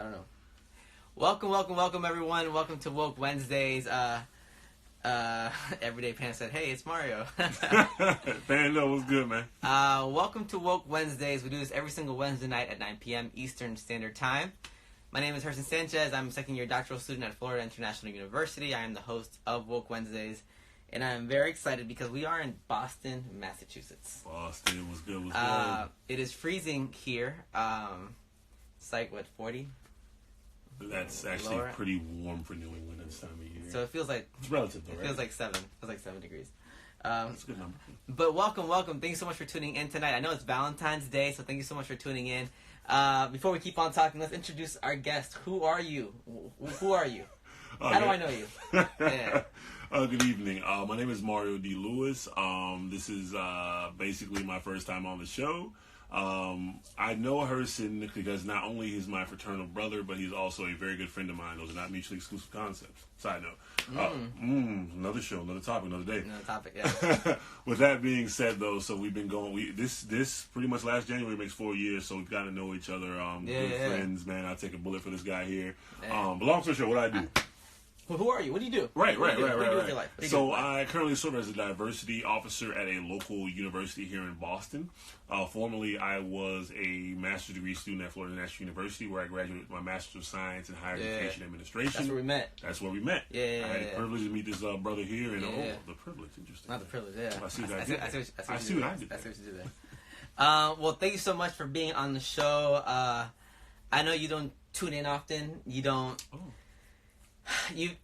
I don't know. Welcome, everyone. Welcome to Woke Wednesdays. Everyday Pan said, "Hey, it's Mario." Panda, what's good, man? Welcome to Woke Wednesdays. We do this every single Wednesday night at 9 p.m. Eastern Standard Time. My name is Herson Sanchez. I'm a second-year doctoral student at Florida International University. I am the host of Woke Wednesdays, and I am very excited because we are in Boston, Massachusetts. Boston, what's good, what's good? It is freezing here. It's like, 40? That's actually pretty warm for New England at this time of year. So it feels like... It's relative, though, right? It feels like 7. It feels like 7 degrees. That's a good number. But welcome. Thank you so much for tuning in tonight. I know it's Valentine's Day, so thank you so much for tuning in. Before we keep on talking, let's introduce our guest. Who are you? Who are you? How do I know you? Yeah. Good evening. My name is Mario D. Lewis. This is basically my first time on the show. I know Herson because not only he's my fraternal brother, but he's also a very good friend of mine. Those are not mutually exclusive concepts. Side note. Another show, another topic, another day. Another topic, yeah. With that being said, though, so we've been going. This pretty much last January makes 4 years, so we've got to know each other. Good friends, man. I'll take a bullet for this guy here. But long story short, what I do. Well, who are you? What do you do? Right. What do you do with your life? So I currently serve as a diversity officer at a local university here in Boston. Formerly, I was a master's degree student at Florida International University, where I graduated with my Master's of Science in Higher Education Administration. That's where we met. I had the privilege to meet this brother here, and the privilege, interesting. Not the privilege, yeah. I see what I did. I see what I did. I see what you did there. Well, thank you so much for being on the show. I know you don't tune in often. You don't... Oh.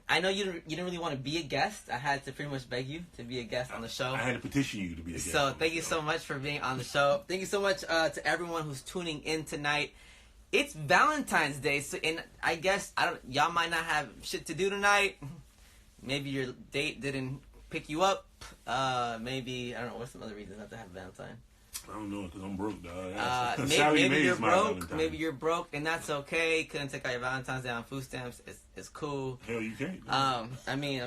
I know you didn't really want to be a guest. I had to pretty much beg you to be a guest on the show. I had to petition you to be a guest. So thank you so much for being on the show. Thank you so much to everyone who's tuning in tonight. It's Valentine's Day, so and I guess y'all might not have shit to do tonight. Maybe your date didn't pick you up. Maybe I don't know what's some other reasons not to have Valentine. I don't know because I'm broke, dog. Maybe you're broke. Maybe you're broke, and that's okay. Couldn't take out your Valentine's Day on food stamps. It's cool. Hell, you can't. I'm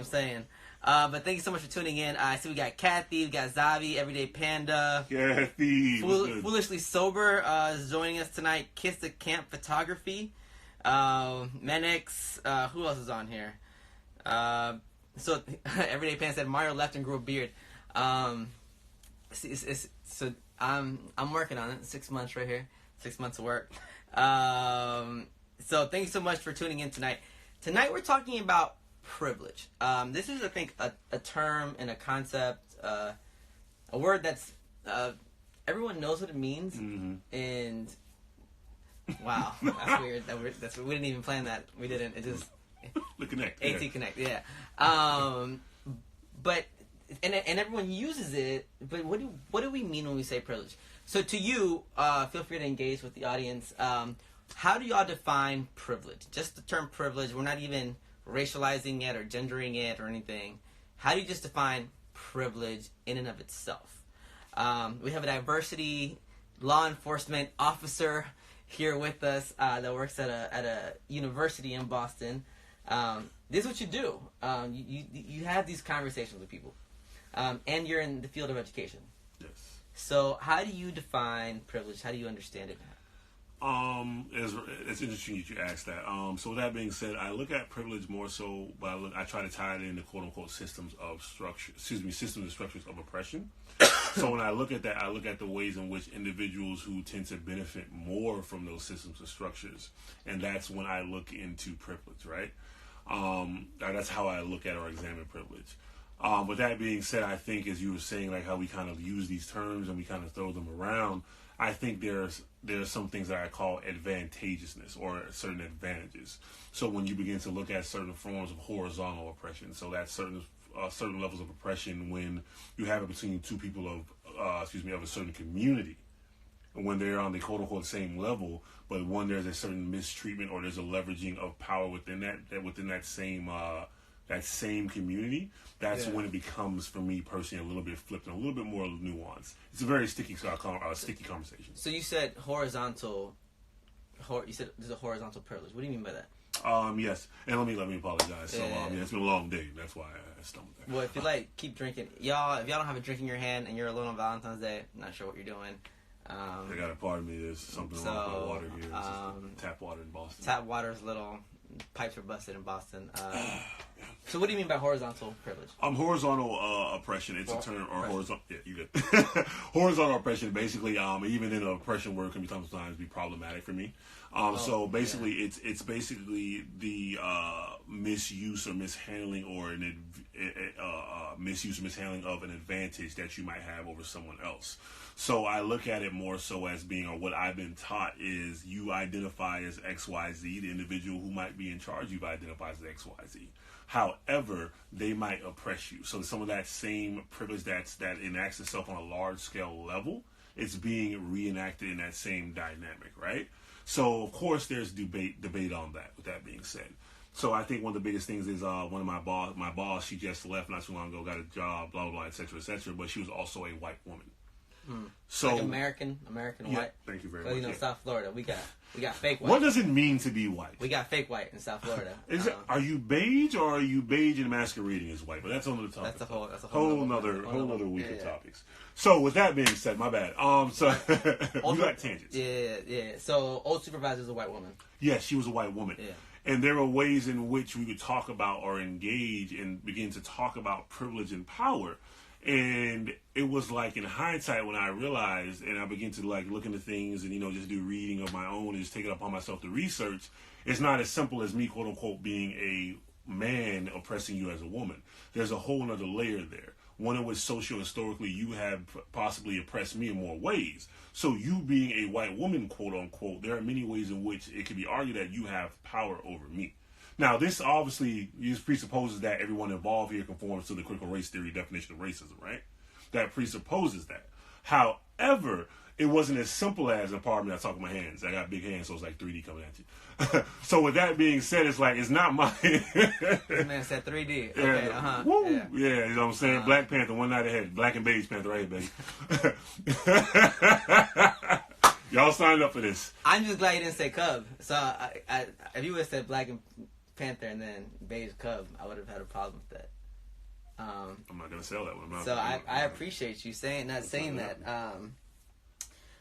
saying. But thank you so much for tuning in. I see we got Kathy, we got Zavi, Everyday Panda. Kathy. Foolishly Sober is joining us tonight. Kiss the Camp Photography. Menix. Who else is on here? So Everyday Panda said Mario left and grew a beard. So I'm working on it. 6 months right here. 6 months of work. So thank you so much for tuning in tonight. Tonight we're talking about privilege. This is, I think, a term and a concept, a word that's everyone knows what it means. Mm-hmm. And wow, that's weird. We didn't even plan that. We didn't. It just the connect. AT Connect. Yeah. But. And everyone uses it, but what do we mean when we say privilege? So to you, feel free to engage with the audience. How do y'all define privilege? Just the term privilege. We're not even racializing it or gendering it or anything. How do you just define privilege in and of itself? We have a diversity law enforcement officer here with us that works at a university in Boston. This is what you do. You have these conversations with people. And you're in the field of education. Yes. So how do you define privilege? How do you understand it? It's interesting that you asked that. So with that being said, I look at privilege more so, but I try to tie it into quote unquote systems and structures of oppression. So when I look at that, I look at the ways in which individuals who tend to benefit more from those systems and structures, and that's when I look into privilege, right? That's how I look at or examine privilege. With that being said, I think as you were saying, like how we kind of use these terms and we kind of throw them around, I think there's some things that I call advantageousness or certain advantages. So when you begin to look at certain forms of horizontal oppression, so that's certain levels of oppression when you have it between two people of a certain community, when they're on the quote unquote same level, but when there's a certain mistreatment or there's a leveraging of power within that same community, that's when it becomes, for me personally, a little bit flipped and a little bit more nuanced. It's a very sticky conversation. So you said horizontal. You said there's a horizontal privilege. What do you mean by that? Yes, and let me apologize. So it's been a long day. That's why I stumbled there. Well, if you keep drinking, y'all. If y'all don't have a drink in your hand and you're alone on Valentine's Day, I'm not sure what you're doing. I got to pardon me. There's something wrong with my water here. This is tap water in Boston. Tap water's little pipes are busted in Boston. So what do you mean by horizontal privilege? Horizontal oppression. It's a term, or horizontal. Yeah, you good. Horizontal oppression. Basically, even in an oppression word can sometimes be problematic for me. So basically, it's basically the misuse or mishandling or misuse or mishandling of an advantage that you might have over someone else. So I look at it more so as being, or what I've been taught is, you identify as XYZ. The individual who might be in charge, you identify as XYZ. However, they might oppress you. So some of that same privilege that enacts itself on a large scale level, it's being reenacted in that same dynamic, right? So of course there's debate on that. With that being said, so I think one of the biggest things is one of my boss, she just left not too long ago, got a job, blah blah blah, etc. etc. But she was also a white woman. So like American white. Thank you very much. You know, South Florida, we got fake white. What does it mean to be white? We got fake white in South Florida. Are you beige or are you beige and masquerading as white? But that's another topic. That's a whole nother week of topics. So with that being said, my bad. So you got tangents. Yeah. So old supervisor is a white woman. Yes, she was a white woman. Yeah. And there are ways in which we could talk about or engage and begin to talk about privilege and power. And it was like in hindsight when I realized, and I began to like look into things and, just do reading of my own and just take it upon myself to research. It's not as simple as me, quote unquote, being a man oppressing you as a woman. There's a whole nother layer there. One in which socio-historically you have possibly oppressed me in more ways. So you being a white woman, quote unquote, there are many ways in which it can be argued that you have power over me. Now, this obviously presupposes that everyone involved here conforms to the critical race theory definition of racism, right? That presupposes that. However, it wasn't as simple as, and pardon me, I talk with my hands. I got big hands, so it's like 3D coming at you. So with that being said, it's like, it's not my... This man said 3D. Okay, Woo! Yeah, you know what I'm saying? Black Panther, one night ahead. Black and beige Panther right here, baby. Y'all signed up for this. I'm just glad you didn't say Cub. So if you would have said Black and Panther and then beige Cub, I would have had a problem with that. I'm not gonna sell that one. So I appreciate you saying that.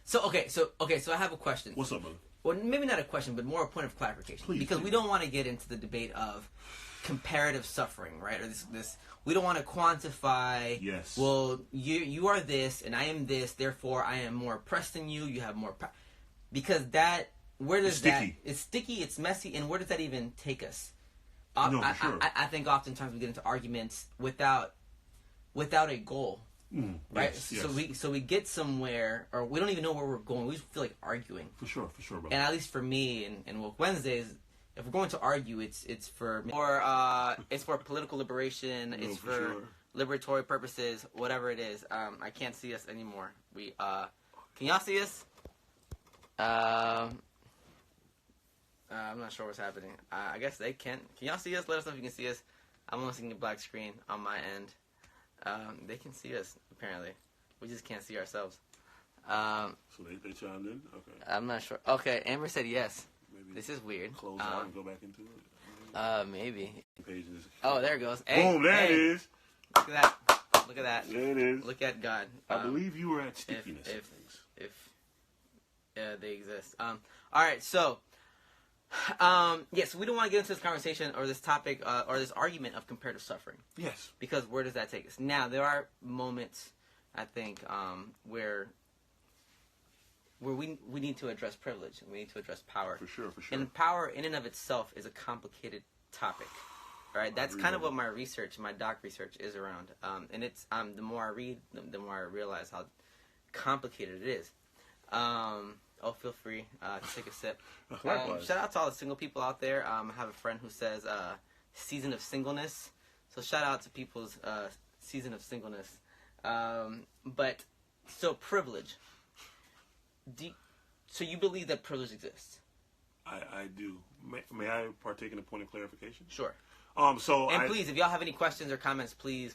So I have a question. What's up, brother? Well, maybe not a question, but more a point of clarification. Please. We don't want to get into the debate of comparative suffering, right? Or this we don't want to quantify. Yes. Well, you are this and I am this, therefore I am more oppressed than you. You have more because that. Where does it's sticky, it's messy, and where does that even take us? No, for sure. I think oftentimes we get into arguments without a goal, right? Yes. So we get somewhere, or we don't even know where we're going. We just feel like arguing. For sure, brother. And at least for me and Woke Wednesdays, if we're going to argue, it's for political liberation. It's for liberatory purposes, whatever it is. I can't see us anymore. Can y'all see us? I'm not sure what's happening. I guess they can. Can y'all see us? Let us know if you can see us. I'm only seeing a black screen on my end. They can see us, apparently. We just can't see ourselves. So they chimed in? Okay. I'm not sure. Okay, Amber said yes. Maybe this is weird. Close out and go back into it? Maybe. Pages. Oh, there it goes. Hey, boom, there it is. Look at that. Look at that. There it is. Look at God. I believe you were at stickiness. If they exist. All right, so... yes, we don't want to get into this conversation or this topic or this argument of comparative suffering. Yes. Because where does that take us? Now, there are moments, I think, where we need to address privilege. We need to address power. For sure. And power in and of itself is a complicated topic. Right? That's kind of what my doc research is around. And it's the more I read, the more I realize how complicated it is. Feel free to take a sip. Shout out to all the single people out there. I have a friend who says season of singleness. So shout out to people's season of singleness. So privilege. So you believe that privilege exists? I do. May I partake in a point of clarification? Sure. Please, if y'all have any questions or comments, please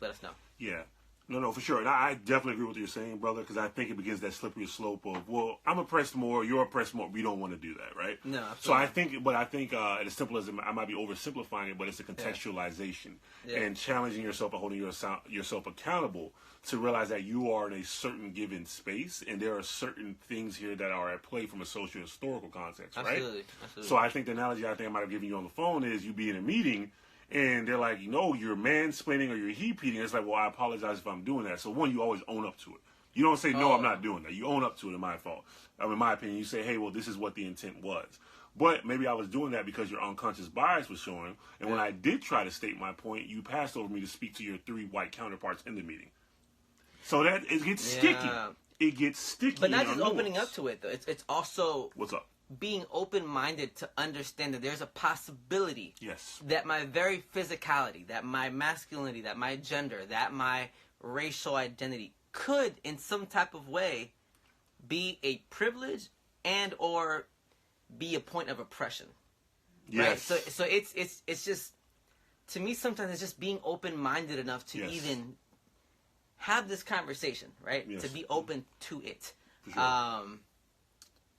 let us know. Yeah. No, for sure. And I definitely agree with what you're saying, brother, because I think it begins that slippery slope of, well, I'm oppressed more, you're oppressed more. We don't want to do that, right? No, absolutely. So I think, as simple as I might be oversimplifying it, but it's a contextualization and challenging yourself and holding yourself accountable to realize that you are in a certain given space, and there are certain things here that are at play from a socio-historical context, right? Absolutely. So I think the analogy I might have given you on the phone is you be in a meeting, and they're like, you're mansplaining or you're heat-beating. It's like, well, I apologize if I'm doing that. So one, you always own up to it. You don't say, no, I'm not doing that. You own up to it, in my fault. In my opinion, you say, hey, well, this is what the intent was. But maybe I was doing that because your unconscious bias was showing. And when I did try to state my point, you passed over me to speak to your 3 white counterparts in the meeting. So that it gets sticky. It gets sticky. But not just opening up to it, though. It's also... What's up? Being open-minded to understand that there's a possibility yes. that my very physicality, that my masculinity, that my gender, that my racial identity could, in some type of way, be a privilege and or be a point of oppression. Yes. Right? So it's just, to me, sometimes it's just being open-minded enough to even have this conversation, right? Yes. To be open to it. For sure.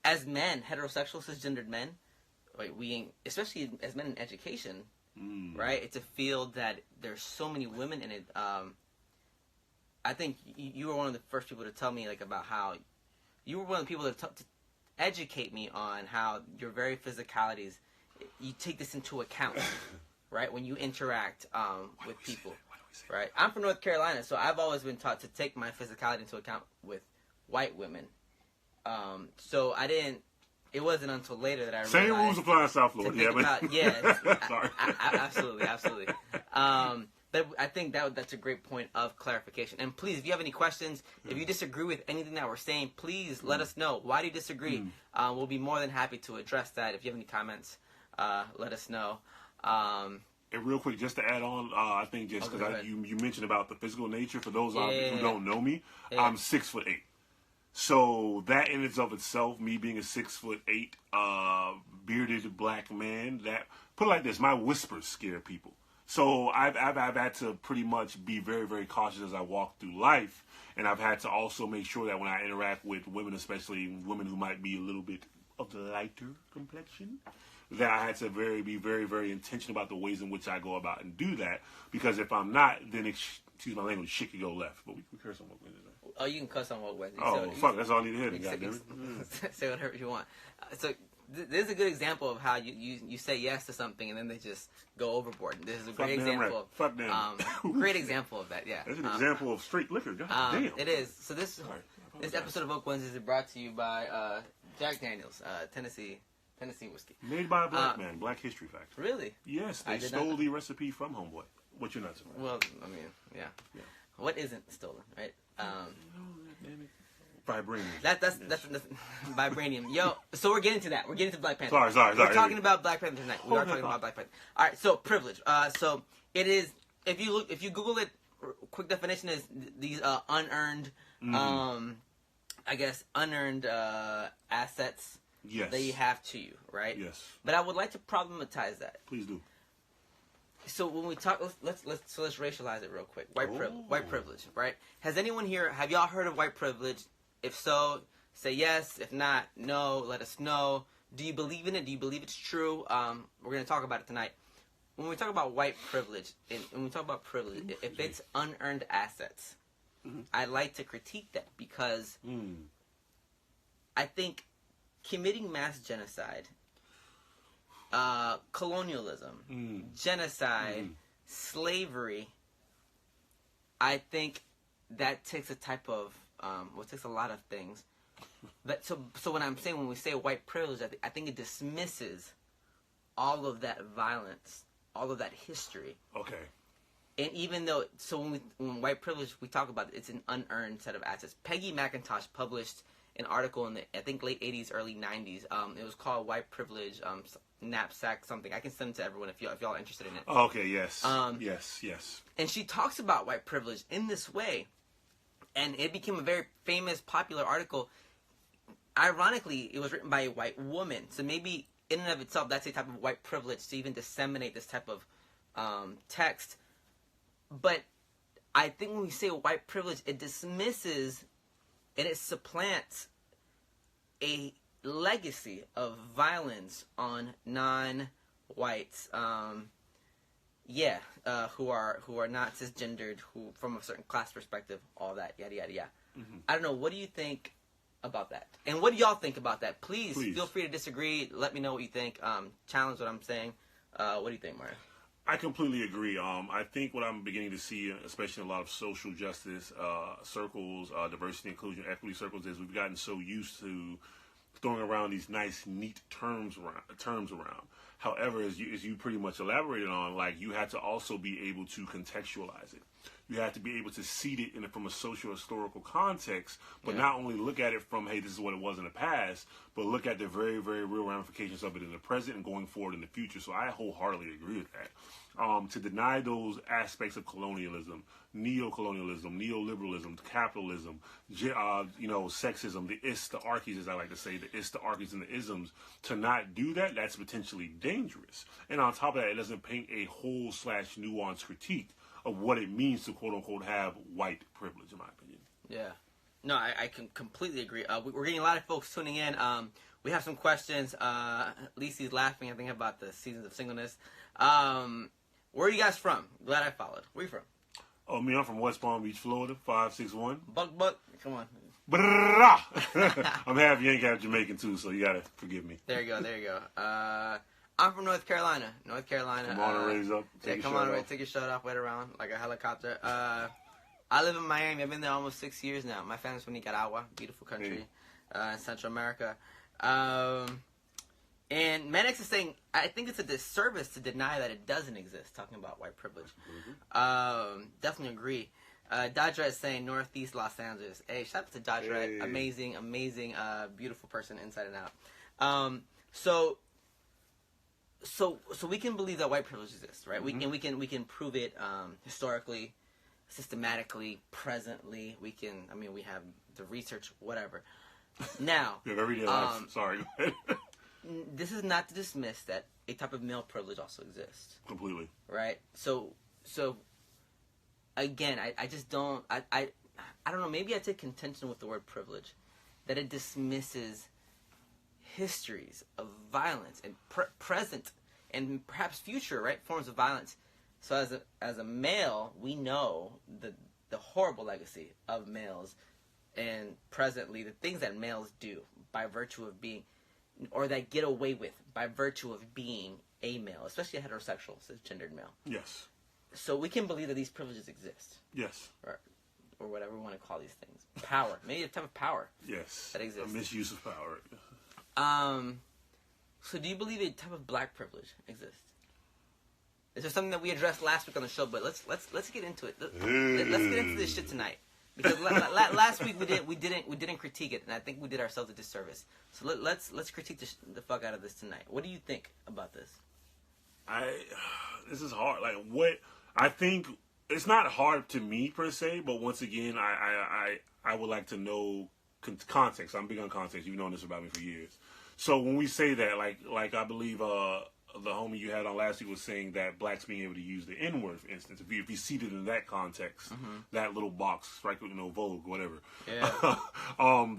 As men, heterosexual, cisgendered men, like especially as men in education, right? It's a field that there's so many women in it. I think you were one of the first people to tell me about how you were one of the people to educate me on how your very physicalities, you take this into account, right? When you interact with people, right? I'm from North Carolina, so I've always been taught to take my physicality into account with white women. So it wasn't until later that I realized... Same rules apply in South Florida. Sorry. Absolutely. But I think that's a great point of clarification. And please, if you have any questions, if you disagree with anything that we're saying, please let us know. Why do you disagree? We'll be more than happy to address that. If you have any comments, let us know. And real quick, just to add on, I think just because you mentioned about the physical nature, for those who don't know me, I'm 6'8". So that in and of itself, me being a 6'8", bearded black man, that put it like this, my whispers scare people. So I've had to pretty much be very, very cautious as I walk through life, and I've had to also make sure that when I interact with women, especially women who might be a little bit of the lighter complexion, that I had to be very, very intentional about the ways in which I go about and do that, because if I'm not, then excuse my language, shit could go left. But we can curse on what Wednesday. Oh, you can cuss on what Wednesday. Oh, fuck, that's all I need to hear. Goddammit. Say whatever you want. So this is a good example of how you say yes to something and then they just go overboard. This is a great example. Fuck them. Great example of that. Yeah. That's an example of straight liquor. God damn. It is. So this episode of Woke Wednesdays is brought to you by Jack Daniels, Tennessee whiskey. Made by a black man. Black History Fact. Really? Yes, they stole the recipe from Homeboy. What you're not surprised. Well, I mean, yeah. What isn't stolen, right? Vibranium. That's vibranium. Yo, so we're getting to that. We're getting to Black Panther. Sorry. We're talking about Black Panther tonight. We are talking about Black Panther. All right. So privilege. So it is. If you Google it, quick definition is these unearned, I guess unearned assets that you have to you, right? Yes. But I would like to problematize that. Please do. So when we talk, let's racialize it real quick. White privilege, right? Have y'all heard of white privilege? If so, say yes. If not, no. Let us know. Do you believe in it? Do you believe it's true? We're going to talk about it tonight. When we talk about white privilege, if it's unearned assets, I like to critique that because I think committing mass genocide, colonialism, genocide, slavery, I think that takes a type of, takes a lot of things. But so when we say white privilege, I think it dismisses all of that violence, all of that history. Okay. And even though, when white privilege, we talk about it's an unearned set of assets. Peggy McIntosh published an article in the, I think, late 80s, early 90s. It was called White Privilege, Knapsack something. I can send it to everyone if y'all are interested in it. Okay, yes. Yes. And she talks about white privilege in this way. And it became a very famous, popular article. Ironically, it was written by a white woman. So maybe in and of itself, that's a type of white privilege to even disseminate this type of text. But I think when we say white privilege, it dismisses and it supplants a legacy of violence on non-whites. Who are not cisgendered, who from a certain class perspective, all that, yada yada yada. Mm-hmm. I don't know. What do you think about that? And what do y'all think about that? Please feel free to disagree. Let me know what you think. Challenge what I'm saying. What do you think, Mario? I completely agree. I think what I'm beginning to see, especially in a lot of social justice circles, diversity, inclusion, equity circles, is we've gotten so used to throwing around these nice, neat terms around. However, as you pretty much elaborated on, like, you have to also be able to contextualize it. You have to be able to seed it from a socio-historical context, but not only look at it from, hey, this is what it was in the past, but look at the very, very real ramifications of it in the present and going forward in the future. So I wholeheartedly agree with that. To deny those aspects of colonialism, neo-colonialism, neoliberalism, capitalism, sexism, the ists, the archies, as I like to say, the ists, the archies, and the isms, to not do that, that's potentially dangerous. And on top of that, it doesn't paint a whole/nuanced critique of what it means to quote-unquote have white privilege, in my opinion. Yeah. No, I can completely agree. We're getting a lot of folks tuning in. We have some questions. Lisi's laughing, I think, about the seasons of singleness. Where are you guys from? Glad I followed. Where are you from? Oh, me, I'm from West Palm Beach, Florida, 561. Buck. Come on. I'm half Yankee, half Jamaican, too, so you got to forgive me. There you go. I'm from North Carolina. Come on and raise up. Take your shirt off, wait around like a helicopter. I live in Miami. I've been there almost 6 years now. My family's from Nicaragua, beautiful country, in Central America. And Manix is saying, I think it's a disservice to deny that it doesn't exist, talking about white privilege. Mm-hmm. Definitely agree. Dodger is saying Northeast Los Angeles. Hey, shout out to Dodger. Hey. Amazing, beautiful person inside and out. So we can believe that white privilege exists, right? Mm-hmm. We can prove it historically, systematically, presently. We have the research, whatever. Now, you have everyday life. Sorry. Go ahead. This is not to dismiss that a type of male privilege also exists. Completely. Right? So again, I just don't, I don't know, maybe I take contention with the word privilege, that it dismisses histories of violence and present and perhaps future, right, forms of violence. So as a male, we know the horrible legacy of males and presently the things that males do by virtue of being, or that get away with by virtue of being a male, especially a heterosexual, cisgendered male. Yes. So we can believe that these privileges exist. Yes. Or whatever we want to call these things. Power. Maybe a type of power. Yes. That exists. A misuse of power. So do you believe a type of black privilege exists? This is something that we addressed last week on the show, but let's get into it. Let's get into this shit tonight. Because last week we didn't critique it, and I think we did ourselves a disservice. So let's critique the fuck out of this tonight. What do you think about this? This is hard. Like, what I think, it's not hard to me per se, but once again, I would like to know context. I'm big on context. You've known this about me for years. So when we say that, like I believe the homie you had on last week was saying that blacks being able to use the N-word, for instance, if you see it in that context, mm-hmm. that little box, right, Vogue, whatever. Yeah.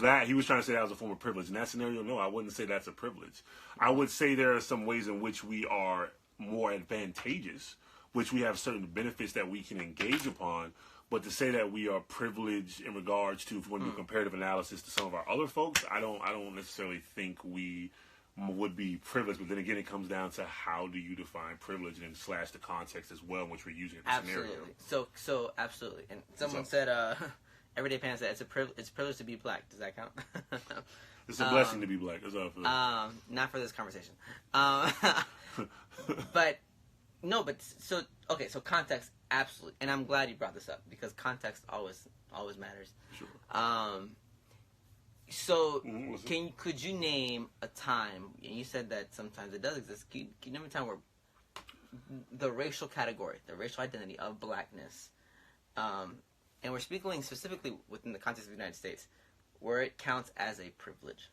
That he was trying to say that was a form of privilege. In that scenario, no, I wouldn't say that's a privilege. I would say there are some ways in which we are more advantageous, which we have certain benefits that we can engage upon. But to say that we are privileged in regards to, if we want to do comparative analysis to some of our other folks, I don't necessarily think we would be privileged. But then again, it comes down to how do you define privilege and / the context as well in which we're using it. Absolutely. Scenario. So absolutely. And someone said, Everyday Pan said, it's a privilege to be black. Does that count? It's a blessing to be black. That's all I feel. Not for this conversation. So context, absolutely. And I'm glad you brought this up because context always matters. Sure. Could you name a time, and you said that sometimes it does exist, can you name a time where the racial category, the racial identity of blackness, and we're speaking specifically within the context of the United States, where it counts as a privilege?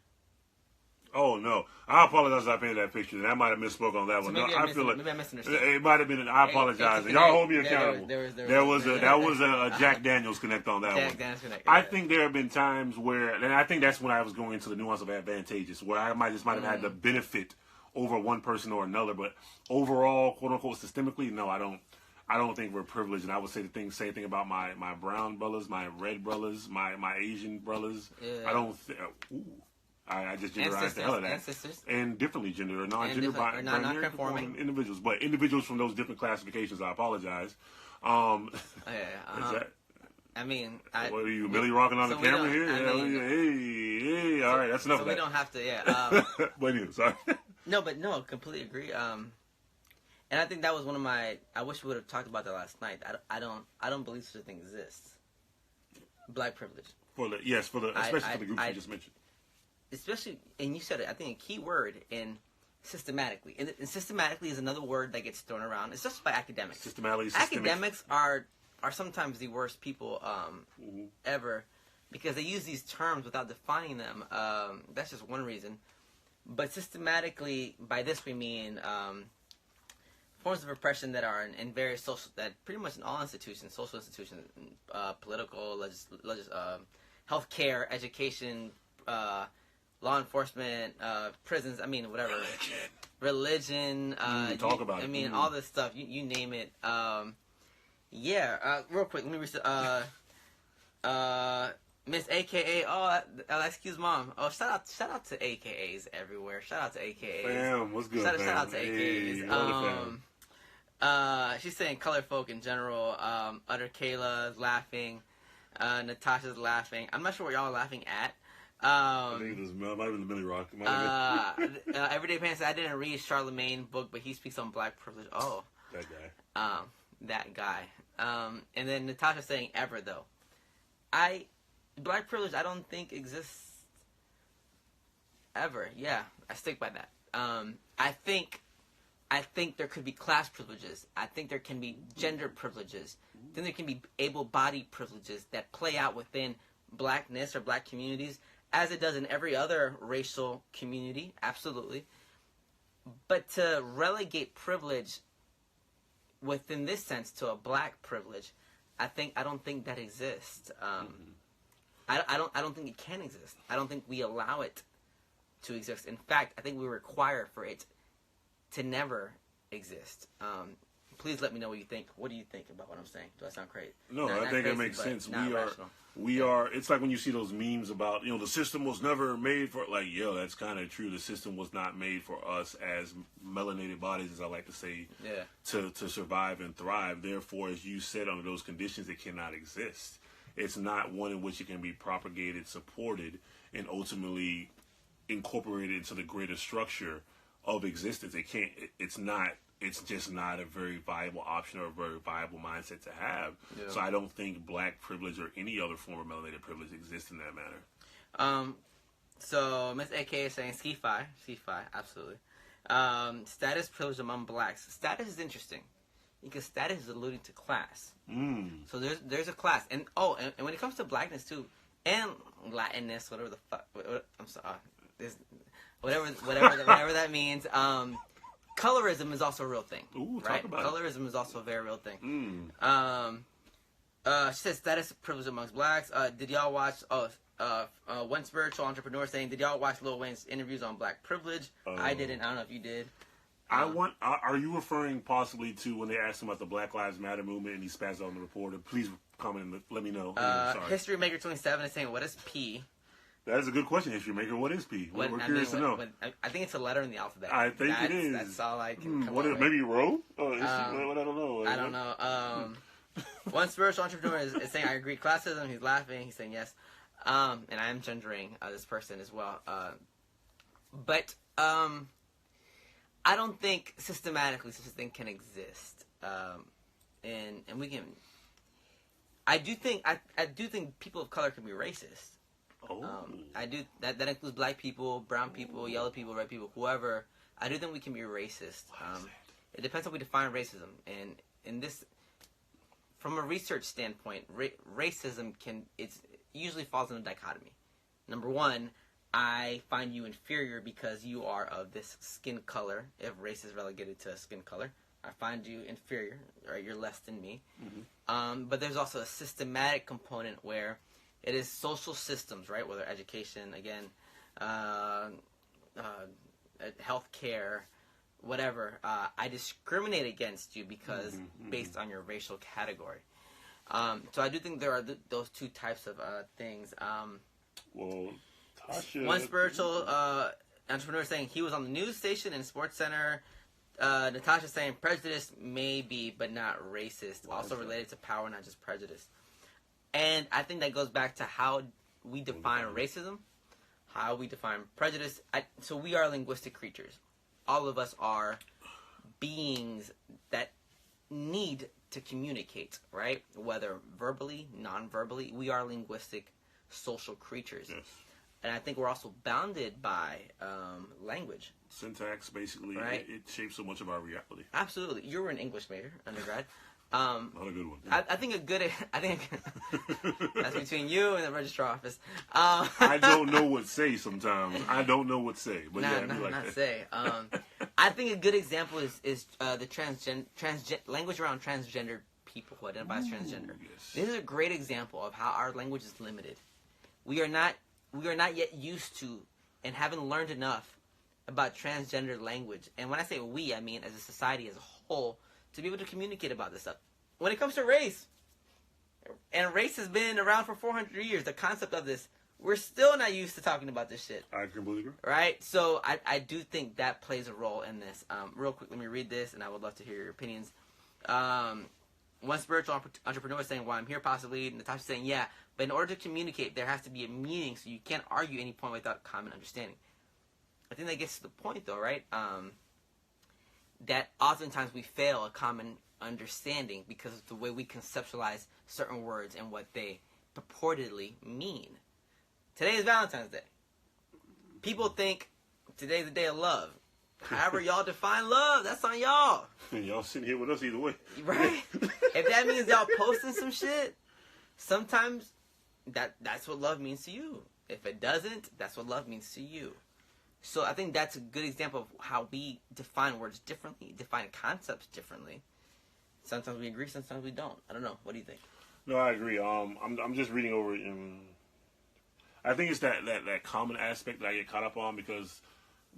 Oh no, I apologize. I painted that picture. I might have misspoke on that So one. maybe No, I feel like maybe I misunderstood. it might have been. I apologize. It's a Y'all hold me connect. accountable. There was a Jack Daniels connect on that Jack one. Daniels connect. I think there have been times where, and I think that's when I was going into the nuance of advantageous, where I might have had the benefit over one person or another, but overall, quote unquote, systemically, no, I don't think we're privileged, and I would say the same thing about my brown brothers, my red brothers, my Asian brothers. Yeah. I don't. I just genderized the hell of that. And sisters. And differently gendered or non-gender non-conforming individuals, but individuals from those different classifications. I apologize. Is that? I mean, what are you, Millie rocking on the camera here? Hey, all right, that's enough. So of we that. don't have to, But anyway, sorry. No, completely agree. And I think that was one of my. I wish we would have talked about that last night. I don't believe such a thing exists. Black privilege. Especially for the groups you just mentioned. Especially, and you said it. I think a key word in systematically, and systematically is another word that gets thrown around. It's just by academics. Systematically, academics are sometimes the worst people ever, because they use these terms without defining them. That's just one reason. But systematically, by this we mean forms of oppression that are in various social, that pretty much in all institutions, social institutions, political, healthcare, education, law enforcement, prisons. I mean, whatever. Religion. Talk about it. I mean, all this stuff. You name it. Real quick, let me read. Miss AKA. Excuse mom. Oh, shout out to AKAs everywhere. Shout out to AKAs. Fam, what's good, Shout out to AKAs. She's saying color folk in general. Utter Kayla's laughing. Natasha's laughing. I'm not sure what y'all are laughing at. I think it might have been the Millie Rock. Everyday Pants said, I didn't read Charlemagne book, but he speaks on black privilege. Oh. That guy. And then Natasha saying ever, though. Black privilege, I don't think exists ever. Yeah, I stick by that. I think there could be class privileges. I think there can be gender privileges. Then there can be able-bodied privileges that play out within blackness or black communities, as it does in every other racial community, absolutely. But to relegate privilege within this sense to a black privilege, I don't think that exists. I don't think it can exist. I don't think we allow it to exist. In fact, I think we require for it to never exist. Please let me know what you think. What do you think about what I'm saying? Do I sound crazy? No, I think it makes sense. We are. It's like when you see those memes about, the system was never made for. Like, that's kind of true. The system was not made for us as melanated bodies, as I like to say, to survive and thrive. Therefore, as you said, under those conditions, it cannot exist. It's not one in which it can be propagated, supported, and ultimately incorporated into the greater structure of existence. It can't. It's not. It's just not a very viable option or a very viable mindset to have. Yeah. So I don't think black privilege or any other form of melanated privilege exists in that manner. So Miss AK is saying ski-fi, absolutely. Status privilege among blacks. Status is interesting because status is alluding to class. So there's a class, and when it comes to blackness too, and Latinness, whatever the fuck. I'm sorry, whatever that means. Colorism is also a real thing. Ooh, right? Talk about Colorism is also a very real thing. She says status privilege amongst blacks. Did y'all watch? One spiritual entrepreneur saying, did y'all watch Lil Wayne's interviews on black privilege? I didn't. I don't know if you did. Are you referring possibly to when they asked him about the Black Lives Matter movement and he spazzed on the reporter? Please comment and let me know. History Maker 27 is saying, what is P? That is a good question, History Maker. What is P? We're curious to know. I think it's a letter in the alphabet. I think it is. That's all I can come up with. Maybe Rho? I don't know. I don't know. One spiritual entrepreneur is saying, I agree. Classism, he's laughing. He's saying yes. And I am gendering this person as well. But I don't think systematically such a thing can exist. And we can... I do think people of color can be racist. I do that includes black people, brown people, yellow people, red people, whoever. I do think we can be racist. It depends how we define racism, and in this, from a research standpoint, racism usually falls in a dichotomy. Number one, I find you inferior because you are of this skin color, if race is relegated to skin color. I find you inferior, or you're less than me. Mm-hmm. But there's also a systematic component where it is social systems, right? Whether education, again, healthcare, whatever. I discriminate against you because based on your racial category. So I do think there are those two types of things. Well, Tasha, one spiritual entrepreneur saying he was on the news station and Sports Center. Natasha saying prejudice may be, but not racist. Also related to power, not just prejudice. And I think that goes back to how we define racism, how we define prejudice. So we are linguistic creatures. All of us are beings that need to communicate, right? Whether verbally, non-verbally, we are linguistic social creatures. Yes. And I think we're also bounded by language. Syntax, basically, right? It shapes so much of our reality. Absolutely. You were an English major, undergrad. Not a good one. I think that's between you and the registrar office. I don't know what say sometimes. I don't know what say, but not say. I think a good example is the language around transgender people who identify as transgender. Yes. This is a great example of how our language is limited. We are not yet used to and haven't learned enough about transgender language. And when I say we, I mean as a society as a whole, to be able to communicate about this stuff. When it comes to race, and race has been around for 400 years, the concept of this, we're still not used to talking about this shit. I completely agree. Right? So I do think that plays a role in this. Real quick, let me read this, and I would love to hear your opinions. One spiritual entrepreneur is saying, well, I'm here possibly. Natasha saying, yeah, but in order to communicate, there has to be a meaning, so you can't argue any point without common understanding. I think that gets to the point, though, right? That oftentimes we fail a common understanding because of the way we conceptualize certain words and what they purportedly mean. Today is Valentine's Day. People think today's the day of love. However y'all define love, that's on y'all. And y'all sitting here with us either way. Right? If that means y'all posting some shit, sometimes that's what love means to you. If it doesn't, that's what love means to you. So I think that's a good example of how we define words differently, define concepts differently. Sometimes we agree, sometimes we don't. I don't know. What do you think? No, I agree. I'm just reading over it, and I think it's that common aspect that I get caught up on, because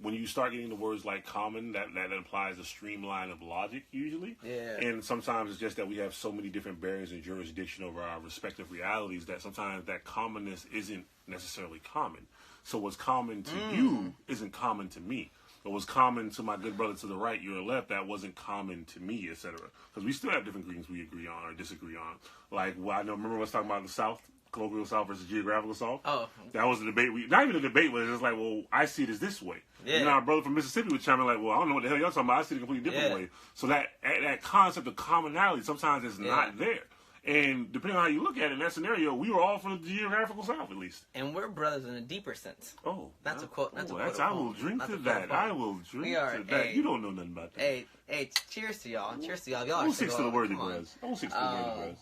when you start getting the words like common, that implies a streamline of logic usually. Yeah. And sometimes it's just that we have so many different barriers and jurisdiction over our respective realities that sometimes that commonness isn't necessarily common. So what's common to you isn't common to me. But what's common to my good brother to the right, your left, that wasn't common to me, etc. Because we still have different things we agree on or disagree on. Like, well, I know, remember I was talking about the South, colloquial South versus geographical South? Oh. That was a debate. Not even a debate, but it's just like, well, I see it as this way. Yeah. You know, our brother from Mississippi was chiming like, well, I don't know what the hell y'all talking about. I see it a completely different way. So that concept of commonality sometimes is not there. And depending on how you look at it, in that scenario, we were all from the geographical South, at least. And we're brothers in a deeper sense. Oh. That's a quote. I will drink to that. I will drink to that. You don't know nothing about that. Hey, cheers to y'all. Cheers to y'all. Y'all I are will six to the worthy come on. brothers. I will six to the worthy brothers.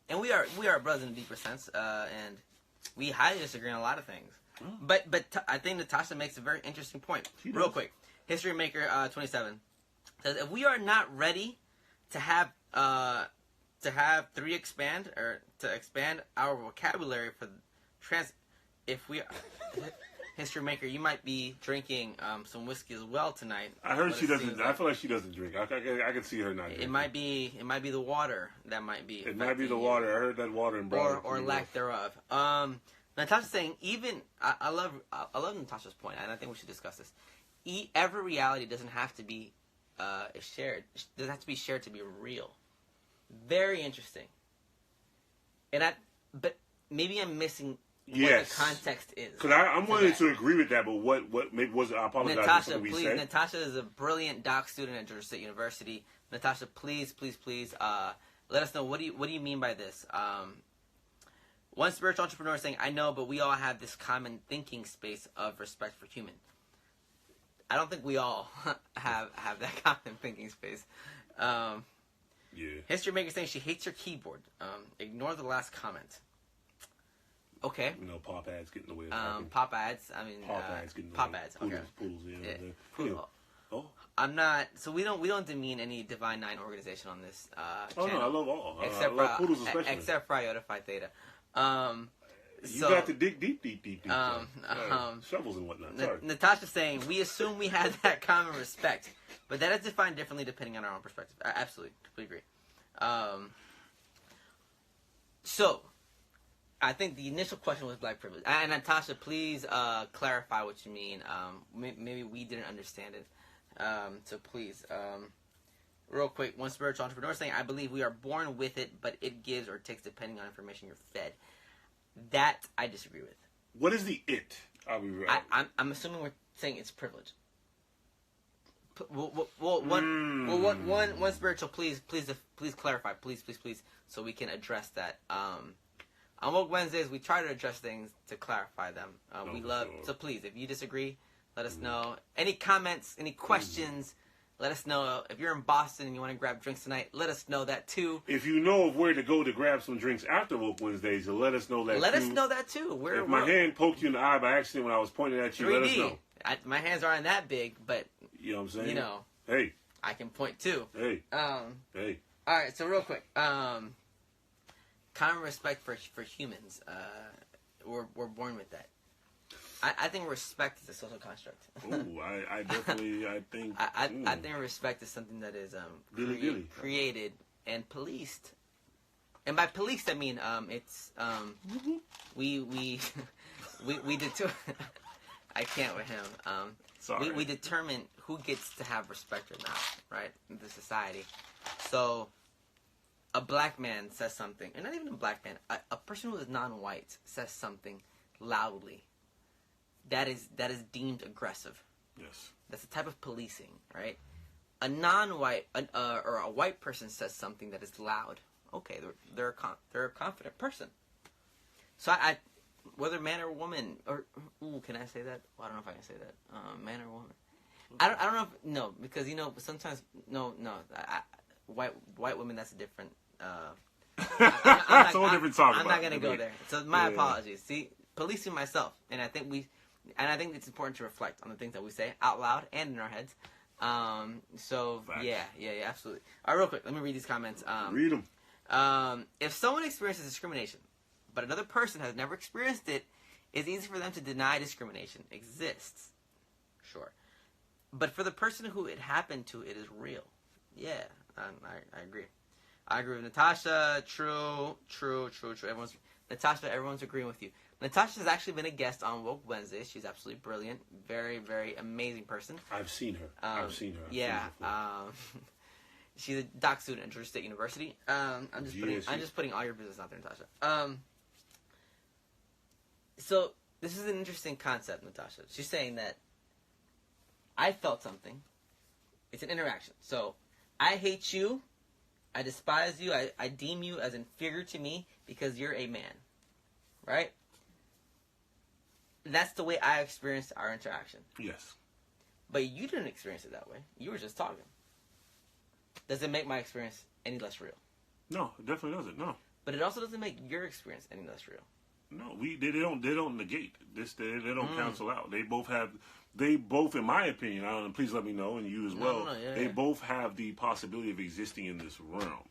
And we are brothers in a deeper sense, and we highly disagree on a lot of things. Oh. But I think Natasha makes a very interesting point. Real quick, History Maker 27 says, if we are not ready to have expand our vocabulary for if we History Maker, you might be drinking some whiskey as well tonight. I heard she doesn't. I feel like she doesn't drink. I can see her not drinking. It might be the water that might be. It might be the water. I heard that water and brown. Or lack thereof. Natasha's saying I love Natasha's point, and I think we should discuss this. Every reality doesn't have to be shared. It doesn't have to be shared to be real. Very interesting. But maybe I'm missing what the context is. Because I'm willing to agree with that, but what maybe was I apologize. Natasha, please. Natasha is a brilliant doc student at Georgia State University. Natasha, please, let us know what do you mean by this. One spiritual entrepreneur is saying, I know, but we all have this common thinking space of respect for human. I don't think we all have that common thinking space. Yeah. History Maker saying she hates your keyboard. Ignore the last comment. Okay. You know, pop ads get in the way of talking. Pop ads. I mean, Pop ads get in the pop way. ads. Poodles, Okay. Poodles, yeah. Yeah. Yeah. Poodle. Oh. I'm not. So we don't demean any Divine Nine organization on this Oh channel. no, I love all. Except I love Poodles especially. Except for Iota Phi Theta. You got to dig deep. Shovels and whatnot. Sorry. Natasha's saying, we assume we have that common respect, but that is defined differently depending on our own perspective. I absolutely, completely agree. So, I think the initial question was black privilege. And Natasha, please clarify what you mean. Maybe we didn't understand it. So please, real quick, one spiritual entrepreneur saying, I believe we are born with it, but it gives or takes depending on information you're fed. That I disagree with. What is the it? I'm assuming we're saying it's privilege. One spiritual, please clarify, please, so we can address that. On Woke Wednesdays, we try to address things to clarify them. We love, so please, if you disagree, let us know. Any comments, any questions, let us know. If you're in Boston and you want to grab drinks tonight, let us know that too. If you know of where to go to grab some drinks after Woke Wednesdays, let us know that too. Let us know that too. If my hand poked you in the eye by accident when I was pointing at you, 3D. Let us know. My hands aren't that big, but you know what I'm saying? You know, hey, I can point too. Hey, hey. All right, so real quick, common respect for humans. We're born with that. I think respect is a social construct. Ooh, I definitely, I think. I think respect is something that is created and policed. And by policed, I mean it's we determine. I can't with him. Sorry. We determine who gets to have respect or not, right? In the society. So, a black man says something, and not even a black man, a person who is non-white says something loudly. That is deemed aggressive. Yes. That's a type of policing, right? A non-white or a white person says something that is loud. Okay, they're a confident person. So I whether man or woman, or can I say that? Well, I don't know if I can say that. Man or woman. I don't know. No, because sometimes white women. That's a different. That's a whole different topic. I'm not gonna go there. So my apologies. See, policing myself, and I think it's important to reflect on the things that we say out loud and in our heads. So facts. Yeah, absolutely. All right, real quick, let me read these comments. Read them. If someone experiences discrimination, but another person has never experienced it, it's easy for them to deny discrimination exists. Sure. But for the person who it happened to, it is real. Yeah, I agree. I agree with Natasha. True. Everyone's agreeing with you. Natasha has actually been a guest on Woke Wednesdays. She's absolutely brilliant. Very, very amazing person. I've seen her. Yeah. She's a doc student at Georgia State University. I'm just putting all your business out there, Natasha. So this is an interesting concept, Natasha. She's saying that I felt something. It's an interaction. So I hate you. I despise you. I deem you as inferior to me because you're a man. Right? That's the way I experienced our interaction. Yes. But you didn't experience it that way. You were just talking. Does it make my experience any less real? No, it definitely doesn't. No. But it also doesn't make your experience any less real. No, they don't negate this. They don't cancel out. They both, in my opinion, I don't know, please let me know, and you as well. They both have the possibility of existing in this realm.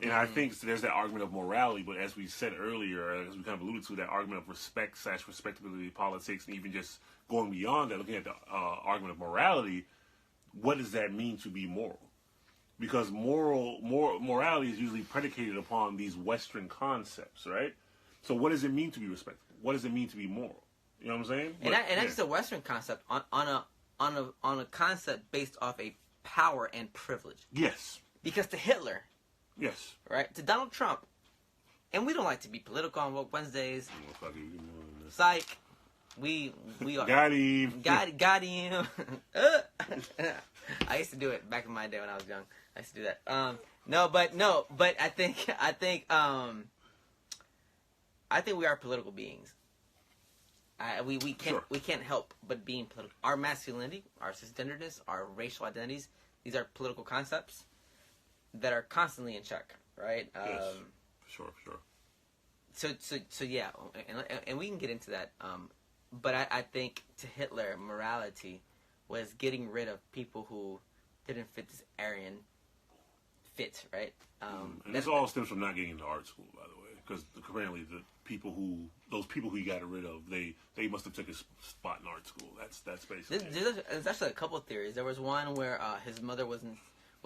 And I think there's that argument of morality, but as we said earlier, as we kind of alluded to, that argument of respectability, politics, and even just going beyond that, looking at the argument of morality, what does that mean to be moral? Because morality is usually predicated upon these Western concepts, right? So what does it mean to be respectful? What does it mean to be moral? You know what I'm saying? And that's a Western concept on a concept based off a power and privilege. Yes. Because to Hitler, yes, right, to Donald Trump, and we don't like to be political on Woke Wednesdays. Psych. We are got him. Got him. I used to do it back in my day when I was young. I used to do that. But I think we are political beings. We can't help but being political. Our masculinity, our cisgenderness, our racial identities, these are political concepts that are constantly in check, right? Yes, for sure. so yeah, and we can get into that. But I think to Hitler, morality was getting rid of people who didn't fit this Aryan fit, right? And this all stems from not getting into art school, by the way, because apparently those people who you got rid of, they must have took a spot in art school. That's basically. There's actually a couple of theories. There was one where his mother was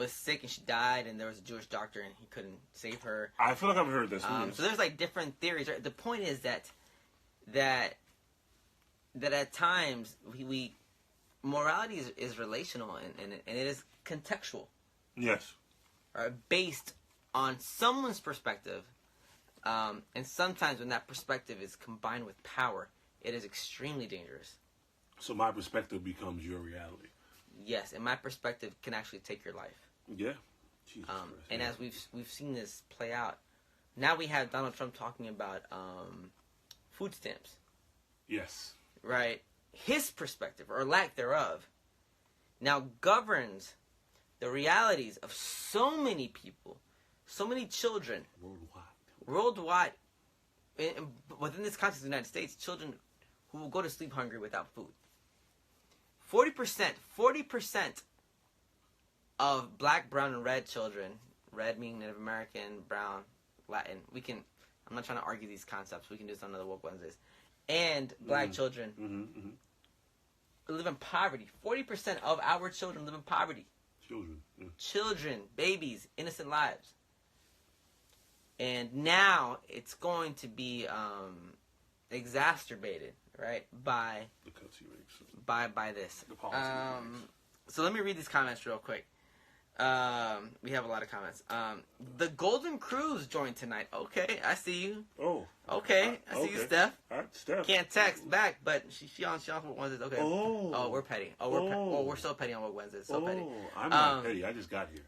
sick and she died, and there was a Jewish doctor and he couldn't save her. I feel like I've heard this. So there's like different theories. Right? The point is that at times we morality is relational and it is contextual. Yes. Based on someone's perspective, and sometimes when that perspective is combined with power, it is extremely dangerous. So my perspective becomes your reality. Yes, and my perspective can actually take your life. Yeah. Jesus Christ, and yeah. as we've seen this play out, now we have Donald Trump talking about food stamps. Yes. Right? His perspective, or lack thereof, now governs the realities of so many people, so many children. Worldwide. Within this context of the United States, children who will go to sleep hungry without food. 40% of black, brown, and red children, red meaning Native American, brown, Latin, I'm not trying to argue these concepts, we can do this on another Woke Wednesdays, and black children live in poverty. 40% of our children live in poverty. Children, babies, innocent lives. And now it's going to be exacerbated, right, by this. So let me read these comments real quick. We have a lot of comments. The Golden Cruise joined tonight. Okay, I see you. Oh. Okay, I see you, Steph. All right, Steph. Can't text back, but she on Woke Wednesdays. Okay. Oh, we're petty. We're so petty on Woke Wednesdays. So petty. I'm not petty. I just got here.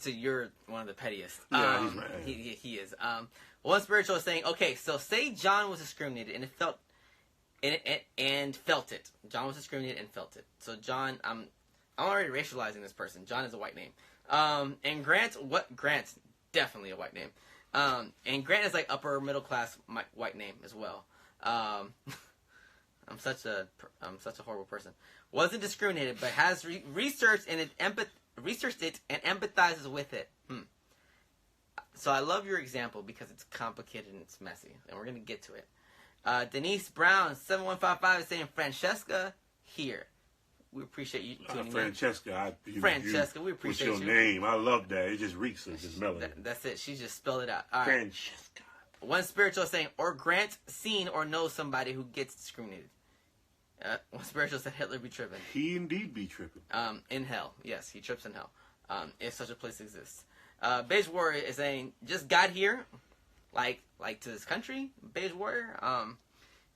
So you're one of the pettiest. Yeah, he's right. He is. One spiritual is saying, okay, so say John was discriminated and felt it. John was discriminated and felt it. So John, I'm already racializing this person. John is a white name. And Grant's definitely a white name. And Grant is like upper middle class white name as well. I'm such a horrible person. Wasn't discriminated, but has researched it and empathizes with it. So I love your example because it's complicated and it's messy, and we're gonna get to it. Denise Brown 7155 is saying Francesca here. We appreciate you tuning Francesca, in. Francesca, we appreciate what's your name? I love that. It just reeks of this melody. That's it. She just spelled it out. All right. Francesca. One spiritual is saying, or Grant seen or knows somebody who gets discriminated. One spiritual said Hitler be tripping. He indeed be tripping. In hell. Yes, he trips in hell. If such a place exists. Beige Warrior is saying, just got here, like to this country, Beige Warrior. And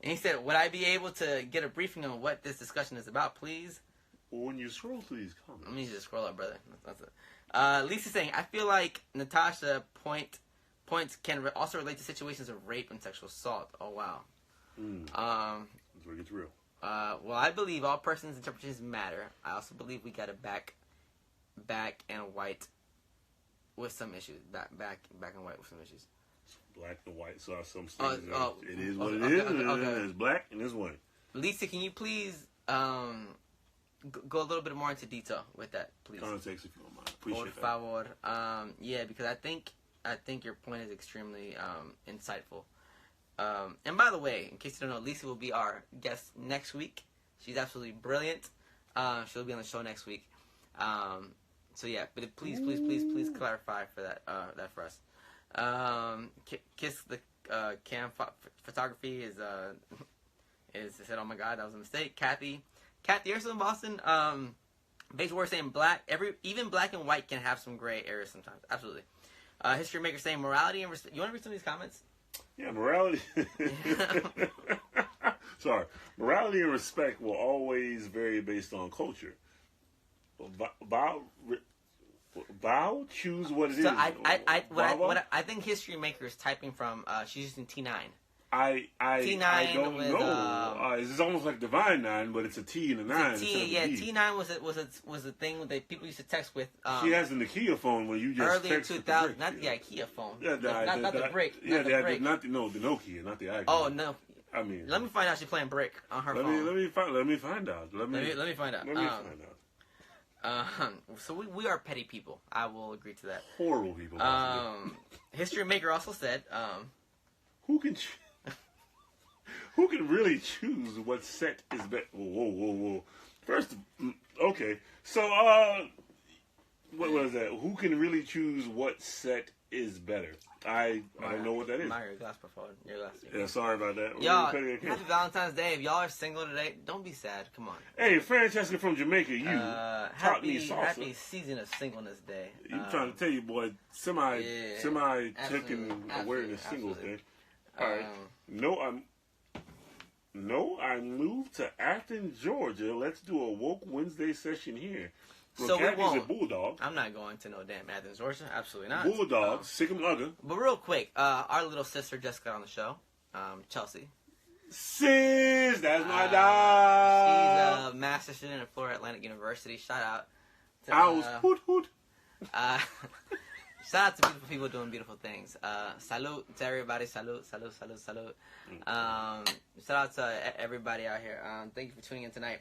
he said, would I be able to get a briefing on what this discussion is about, please? Well, when you scroll through these comments. Let me just scroll up, brother. That's it. Lisa's saying, I feel like Natasha points can also relate to situations of rape and sexual assault. Oh, wow. That's where it gets real. Well, I believe all persons' interpretations matter. I also believe we got a back and white with some issues. Back and white with some issues. Black and white, so some things. It is what it is. Okay. It's black and it's white. Lisa, can you please go a little bit more into detail with that, please? Context, if you don't mind. Appreciate Por favor. Yeah, because I think your point is extremely insightful. And by the way, in case you don't know, Lisa will be our guest next week. She's absolutely brilliant. She'll be on the show next week. So yeah, but please clarify for that for us. Kiss the cam photography is said, oh my god, that was a mistake. Kathy, you're still in Boston. Beige War saying even black and white can have some gray areas sometimes. Absolutely. History Maker saying morality and respect. You want to read some of these comments? Yeah, morality. Sorry, morality and respect will always vary based on culture. Bow, choose what it is. So I think History Maker is typing from. She's using T9. T9 don't with, know. It's almost like Divine 9, but it's a T and a 9. T9 was a thing that people used to text with. She has the Nokia phone where you just early text 2000, not the IKEA phone. Yeah, not the brick. Yeah, the brick. the Nokia, not the IKEA. Oh no. I mean, let me find out she's playing brick on her phone. Let me find out. Let me find out. Let me find out. So we are petty people. I will agree to that. Horrible people. History Maker also said, who can really choose what set is better? Whoa. First, okay. So, what was that? Who can really choose what set is better? I don't know what that is. Your glass profile. Your glass. Yeah, sorry about that. Y'all, happy Valentine's Day. If y'all are single today, don't be sad. Come on. Hey, Francesca from Jamaica, you taught me salsa. Happy season of singleness day. You trying to tell you, boy, semi checking awareness singles day. All right. I moved to Afton, Georgia. Let's do a Woke Wednesday session here. So we won't. A bulldog. I'm not going to no damn Athens, Georgia. Absolutely not. Bulldog, sick him ugger. But real quick, our little sister just got on the show, Chelsea. Sis, that's my dog. She's a master's student at Florida Atlantic University. Shout out. I was hoot hoot. Shout out to beautiful people doing beautiful things. Salute to everybody. Salute. Shout out to everybody out here. Thank you for tuning in tonight.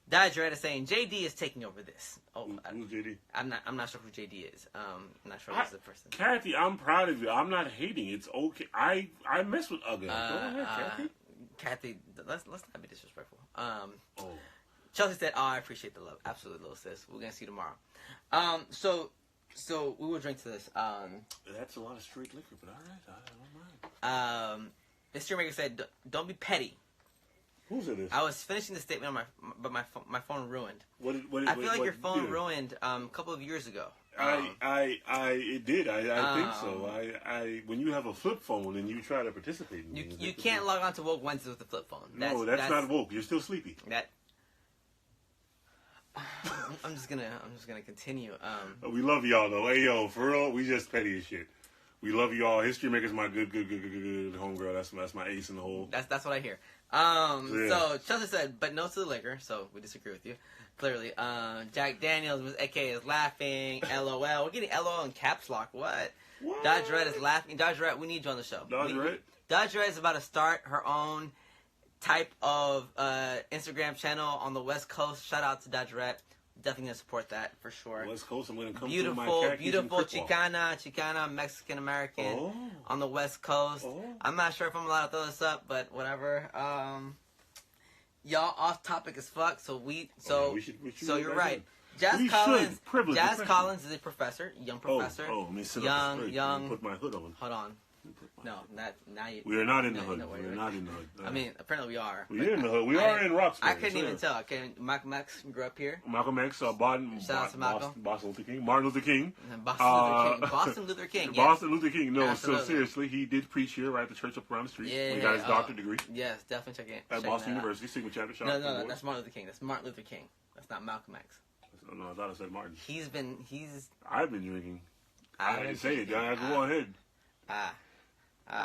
Dodger is saying JD is taking over this. Oh, who's JD? I'm not sure who JD is. I'm not sure who's the person. Kathy, I'm proud of you. I'm not hating. It's okay. I mess with Ugga. Go ahead, Kathy. Kathy, let's not be disrespectful. Chelsea said, "Oh, I appreciate the love. Absolutely, little sis. We're gonna see you tomorrow." So we will drink to this. That's a lot of straight liquor, but all right, I don't mind. Mr. Maker said, "Don't be petty." Who's it? I was finishing the statement but my phone ruined. I feel like your phone ruined a couple of years ago. It did. I think so. When you have a flip phone and you try to participate in things, you can't log on to Woke Wednesdays with a flip phone. That's not woke. You're still sleepy. I'm just gonna continue. We love y'all though. Hey yo, for real, we just petty as shit. We love y'all. History Maker's my good homegirl. That's my ace in the hole. That's what I hear. So Chelsea said, but no to the liquor, so we disagree with you. Clearly. Jack Daniels was AKA is laughing. LOL. We're getting LOL in caps lock. What? Dodgerette is laughing. Dodgerette, we need you on the show. Dodgerette is about to start her own type of Instagram channel on the West Coast. Shout out to Dodgerette. Definitely gonna support that for sure. West Coast, I'm gonna come beautiful Chicana, Mexican American on the West Coast. I'm not sure if I'm allowed to throw this up, but whatever. Y'all off topic as fuck. So you're right. Jazz Collins is a professor, young professor. Young. Put my hood on. Hold on. No, now you. We are not in the hood. We are not in the hood. I mean, apparently we are. We're in the hood. We are in Roxbury. I couldn't even tell. Okay, Malcolm X grew up here. Malcolm X, Boston Luther King, Martin Luther King. Boston Luther King. Yes. Boston Luther King. No, Absolutely. So seriously, he did preach here, right at the church up around the street. Yeah, he got his doctorate degree. Yes, definitely check it. At Boston University, Sigma Chapter Shop. No, that's Martin Luther King. That's Martin Luther King. That's not Malcolm X. No, I thought I said Martin. I've been drinking. I didn't say it. Go ahead.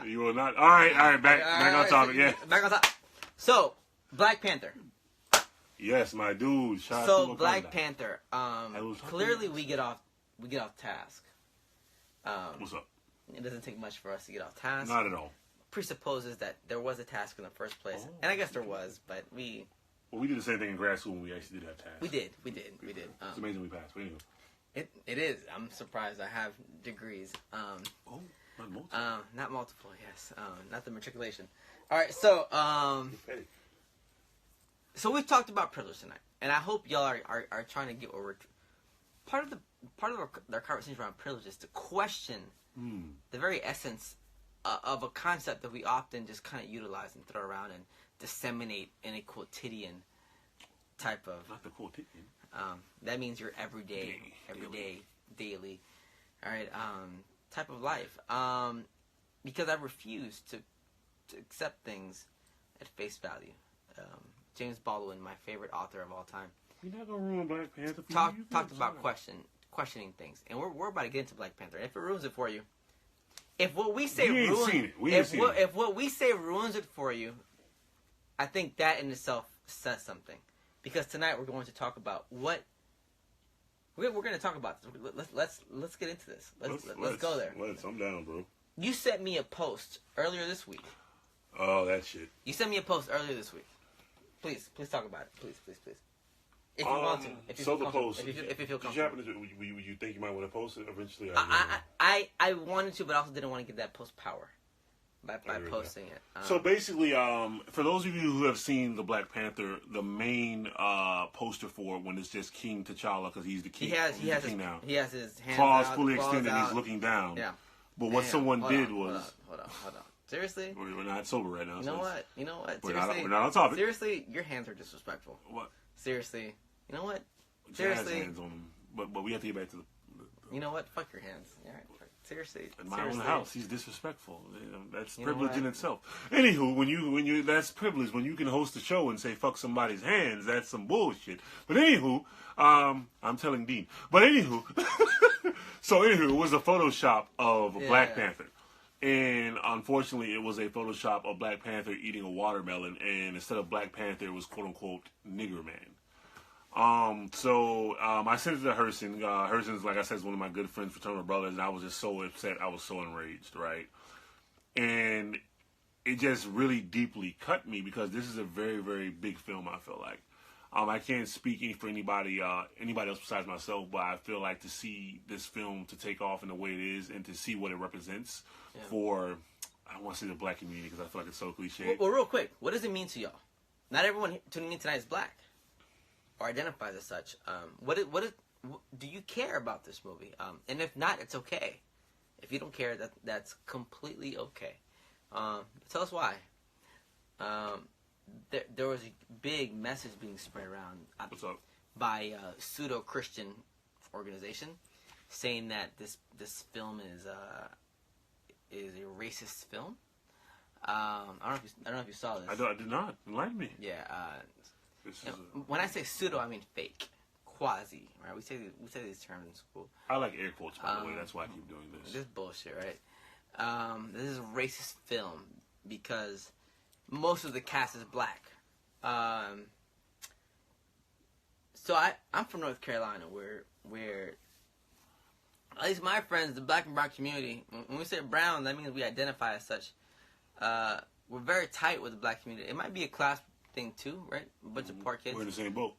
You will not. All right. Back on topic. Yeah. Back on topic. So, Black Panther. Yes, my dude. So Black Panther. Clearly, we get off task. What's up? It doesn't take much for us to get off task. Not at all. Presupposes that there was a task in the first place, and I guess there was, but we. Well, we did the same thing in grad school when we actually did have tasks. We did. It's amazing we passed. But anyway. It is. I'm surprised. I have degrees. Not multiple. Not multiple, yes. Not the matriculation. All right, so so we've talked about privilege tonight, and I hope y'all are trying to get where we're. Part of our conversation around privilege is to question the very essence of a concept that we often just kind of utilize and throw around and disseminate in a quotidian type of. Not the quotidian. That means your everyday, daily. All right. Type of life, because I refuse to accept things at face value. James Baldwin, my favorite author of all time, you're not gonna ruin Black Panther. Talked about questioning things, and we're about to get into Black Panther. And if it ruins it for you, if what we say We ain't ruins seen it. We ain't seen it. if what we say ruins it for you, I think that in itself says something. Because tonight we're going to talk about what we're going to talk about. Let's get into this. Let's go there. I'm down, bro. You sent me a post earlier this week. Oh, that shit. You sent me a post earlier this week. Please talk about it. Please. If you want to. If you feel comfortable. If you feel comfortable. Did you happen to? You think you might want to post it eventually? I wanted to, but I also didn't want to give that post power by posting it. So basically, for those of you who have seen the Black Panther, the main poster for it when it's just King T'Challa because he's the king. He has his hands claws out, fully claws extended. Out. He's looking down. Yeah. But what someone did was. Hold on. Seriously? We're not sober right now. You know what? We're not on topic. Seriously, your hands are disrespectful. What? Seriously. You know what? Seriously. Hands on them. But we have to get back to the... You know what? Fuck your hands. All right. Seriously. In my own house, he's disrespectful. That's privilege in itself. Anywho, when you that's privilege. When you can host a show and say fuck somebody's hands, that's some bullshit. But anywho, I'm telling Dean. But anywho, it was a Photoshop of Black Panther. And unfortunately, it was a Photoshop of Black Panther eating a watermelon, and instead of Black Panther, it was quote unquote Nigger Man. I sent it to Herson. Herson's, like I said, is one of my good friends, fraternal brothers, and I was just so upset. I was so enraged, right? And it just really deeply cut me because this is a very, very big film, I feel like. I can't speak for anybody else besides myself, but I feel like to see this film to take off in the way it is and to see what it represents for, I don't want to say the black community because I feel like it's so cliche. Well, real quick, what does it mean to y'all? Not everyone tuning in tonight is black or identifies as such. Do you care about this movie? And if not, it's okay. If you don't care, that's completely okay. Tell us why. There was a big message being spread around by a pseudo-Christian organization saying that this film is a racist film. I don't know if you saw this. I did not. Enlighten me. Yeah. When I say pseudo, I mean fake, quasi. Right? We say these terms in school. I like air quotes, by the way. That's why I keep doing this. This is bullshit, right? This is a racist film because most of the cast is black. So I'm from North Carolina, where at least my friends, the black and brown community, when we say brown, that means we identify as such. We're very tight with the black community. It might be a class thing too, right? A bunch of poor kids. We're in the same boat.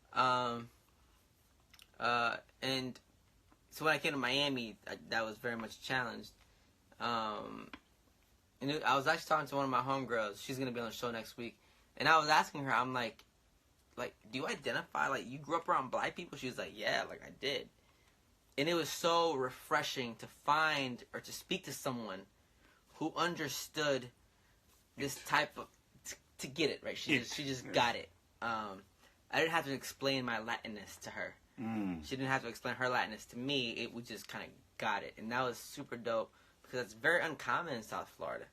And so when I came to Miami, that was very much challenged. And I was actually talking to one of my homegirls. She's gonna be on the show next week, and I was asking her, I'm like, do you identify, like, you grew up around black people? She was like, yeah, like, I did. And it was so refreshing to find or to speak to someone who understood this type of, to get it, right? She just got it. I didn't have to explain my Latinness to her. She didn't have to explain her Latinness to me. We just kind of got it. And that was super dope because it's very uncommon in South Florida.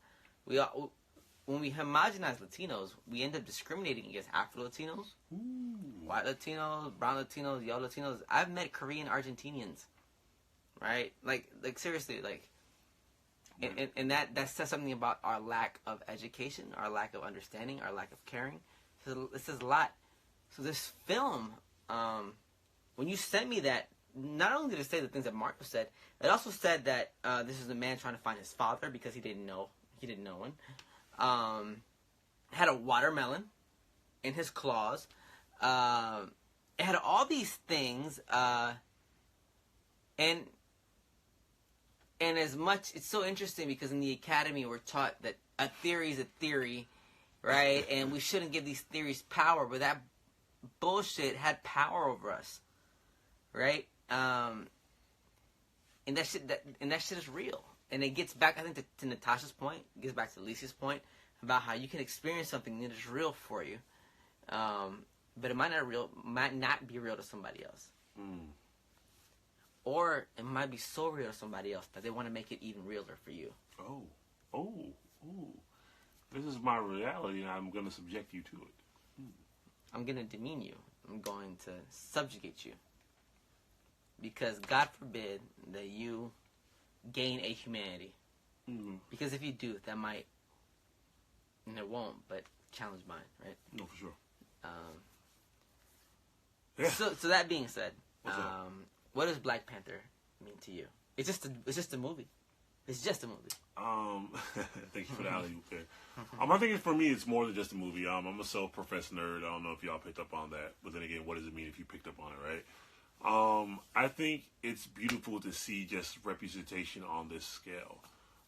When we homogenize Latinos, we end up discriminating against Afro-Latinos, white Latinos, brown Latinos, yellow Latinos. I've met Korean Argentinians, right? Like seriously, like, and that says something about our lack of education, our lack of understanding, our lack of caring. So it says a lot. So this film, when you sent me that, not only did it say the things that Marco said, it also said that this is a man trying to find his father because he didn't know one. Had a watermelon in his claws. It had all these things, and as much, it's so interesting because in the academy we're taught that a theory is a theory, right? And we shouldn't give these theories power, but that bullshit had power over us, right? And that shit is real. And it gets back, I think, to Natasha's point. It gets back to Alicia's point about how you can experience something that is real for you, but it might not be real to somebody else, or it might be so real to somebody else that they want to make it even realer for you. Oh! This is my reality, and I'm going to subject you to it. I'm going to demean you. I'm going to subjugate you, because God forbid that you gain a humanity. Mm-hmm. Because if you do, that might, and it won't, but challenge mine, right? No, for sure. Yeah. So that being said, What's up? what does Black Panther mean to you? It's just a movie. It's just a movie. Thank you for the alley-oop there. I think for me, it's more than just a movie. I'm a self-professed nerd. I don't know if y'all picked up on that, but then again, what does it mean if you picked up on it, right? I think it's beautiful to see just representation on this scale.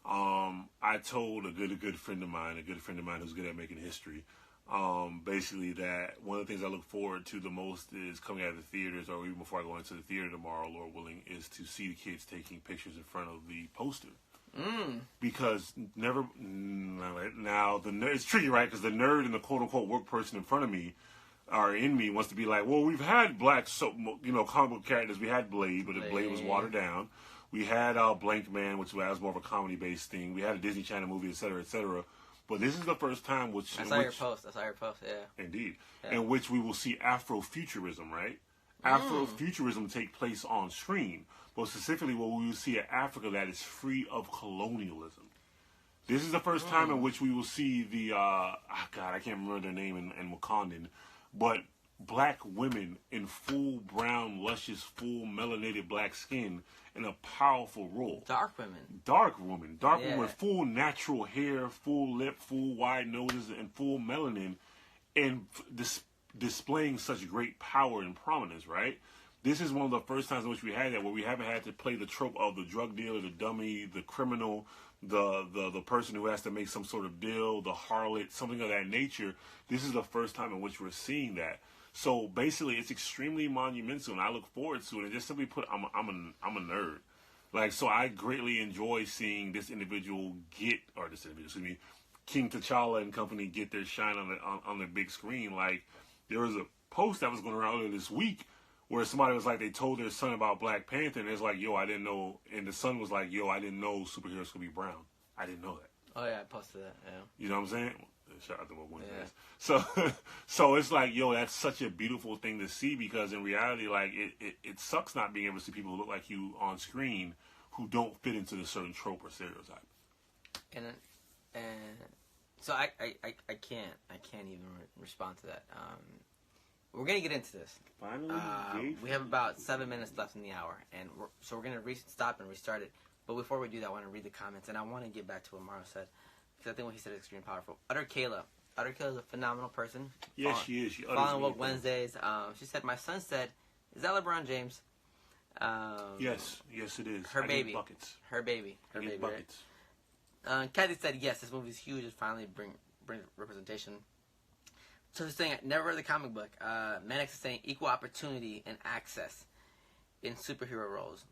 I told a good friend of mine who's good at making history, basically that one of the things I look forward to the most is coming out of the theaters, or even before I go into the theater tomorrow, Lord willing, is to see the kids taking pictures in front of the poster. Because now the nerd, it's tricky, right? Because the nerd and the quote unquote work person in front of me wants to be like, well, we've had black comic book characters. We had Blade, but Blade was watered down. We had Blank Man, which was more of a comedy based thing. We had a Disney Channel movie, et cetera, et cetera. But this is the first time I saw your post, yeah. Indeed. Yeah. In which we will see Afrofuturism, right? Afrofuturism take place on screen. But specifically, what we will see an Africa that is free of colonialism. This is the first time in which we will see the, I can't remember their name in Wakandan, but black women in full brown, luscious, full melanated black skin in a powerful role. Dark women. Dark women with full natural hair, full lip, full wide noses, and full melanin, and displaying such great power and prominence, right? This is one of the first times in which we had that, where we haven't had to play the trope of the drug dealer, the dummy, the criminal, the person who has to make some sort of deal, the harlot, something of that nature. This is the first time in which we're seeing that. So basically, it's extremely monumental, and I look forward to it. And just simply put, I'm a nerd. Like, so I greatly enjoy seeing this individual King T'Challa and company get their shine on the big screen. Like, there was a post that was going around earlier this week where somebody was like, they told their son about Black Panther, and it's like, yo, I didn't know. And the son was like, yo, I didn't know superheroes could be brown. I didn't know that. Oh, yeah, I posted that, yeah. You know what I'm saying? Shout out to WokeWednesdays. So it's like, yo, that's such a beautiful thing to see, because in reality, like, it sucks not being able to see people who look like you on screen who don't fit into the certain trope or stereotype. And so I can't even respond to that. We're gonna get into this. Finally, we have about 7 minutes left in the hour, and we're gonna stop and restart it. But before we do that, I want to read the comments, and I want to get back to what Mario said, because I think what he said is extremely powerful. Utter Kayla is a phenomenal person. Yes, she is. She following Woke Wednesdays. She said, "My son said, is that LeBron James?" Yes, it is. Her baby. Buckets. Her baby. Buckets. Right? Kathy said, "Yes, this movie is huge. It finally bring representation." So she's saying, never read the comic book. Mannix is saying, equal opportunity and access in superhero roles.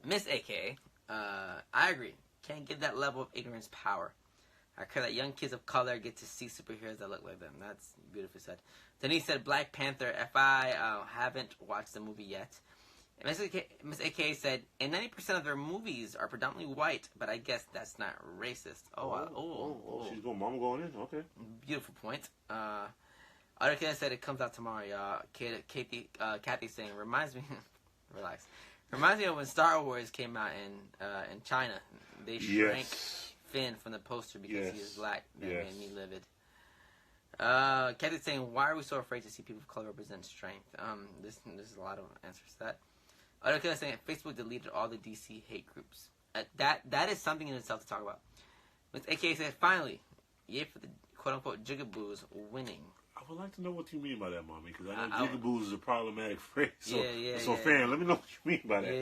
Miss AKA, I agree. Can't give that level of ignorance power. I care that young kids of color get to see superheroes that look like them. That's beautifully said. Denise said, Black Panther. If I haven't watched the movie yet. Miss AKA said, and 90% of their movies are predominantly white, but I guess that's not racist. She's going, mama going in? Okay. Beautiful point. Other kid said it comes out tomorrow, y'all. Kathy saying, reminds me, relax. Reminds me of when Star Wars came out in China. They shrank Finn from the poster because he was black. That made me livid. Kathy's saying, why are we so afraid to see people of color represent strength? There's a lot of answers to that. Other kid saying, Facebook deleted all the DC hate groups. That is something in itself to talk about. Miss AKA said, finally, yay for the quote-unquote jigaboos winning. I would like to know what you mean by that, Mommy, because I know jigaboos is a problematic phrase. So, yeah. Fan, let me know what you mean by that.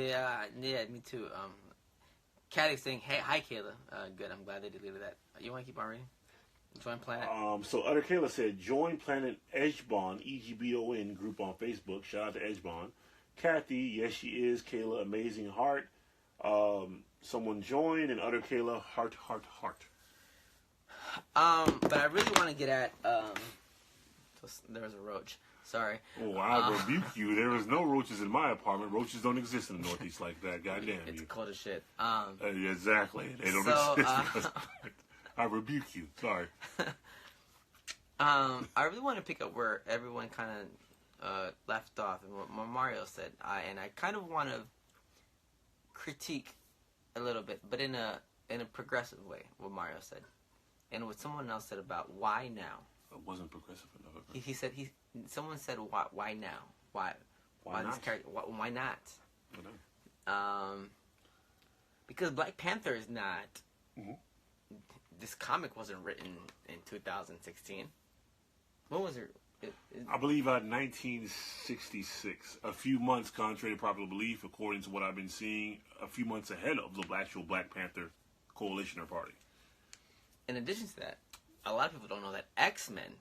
Yeah, me too. Caddick saying, hey, hi, Kayla. Good, I'm glad they deleted that. You want to keep on reading? Join Planet? So Utter Kayla said, join Planet Edgebon, EGBON group on Facebook. Shout out to Edgebon. Kathy, yes, she is. Kayla, amazing heart. Someone joined, and Utter Kayla, heart. But I really want to get at, there was a roach. Sorry. Oh, I rebuke you. There is no roaches in my apartment. Roaches don't exist in the Northeast like that. Goddamn it's you. cold as shit. Exactly. They don't exist. I rebuke you. Sorry. I really want to pick up where everyone kind of left off and what Mario said. And I kind of want to critique a little bit, but in a in a progressive way, what Mario said. And what someone else said about why now. It wasn't progressive enough. He said, someone said, why now? Why not? This character? Why not? Why not? Because Black Panther is not... Mm-hmm. This comic wasn't written in 2016. When was it? I believe 1966. A few months, contrary to popular belief, according to what I've been seeing, a few months ahead of the actual Black Panther coalition or party. In addition to that, a lot of people don't know that X-Men,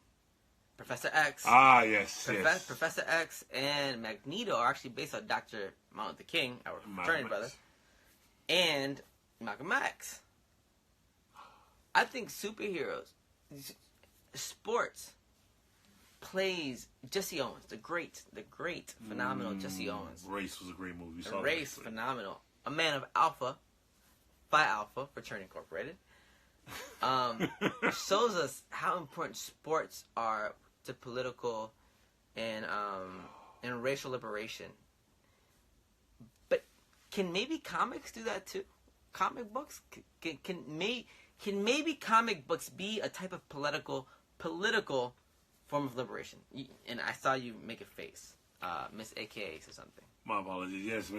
Professor X... yes. Professor X and Magneto are actually based on Dr. Martin Luther King, our fraternity brother, and Malcolm X. I think superheroes, sports, plays, Jesse Owens, the great, phenomenal Jesse Owens. Race was a great movie. Race, phenomenal. A man of Alpha, Phi Alpha, Fraternity Incorporated, shows us how important sports are to political and racial liberation. But can maybe comics do that too? Comic books? Can maybe comic books be a type of political form of liberation? And I saw you make a face. Miss AKA said something. My apologies. Yes,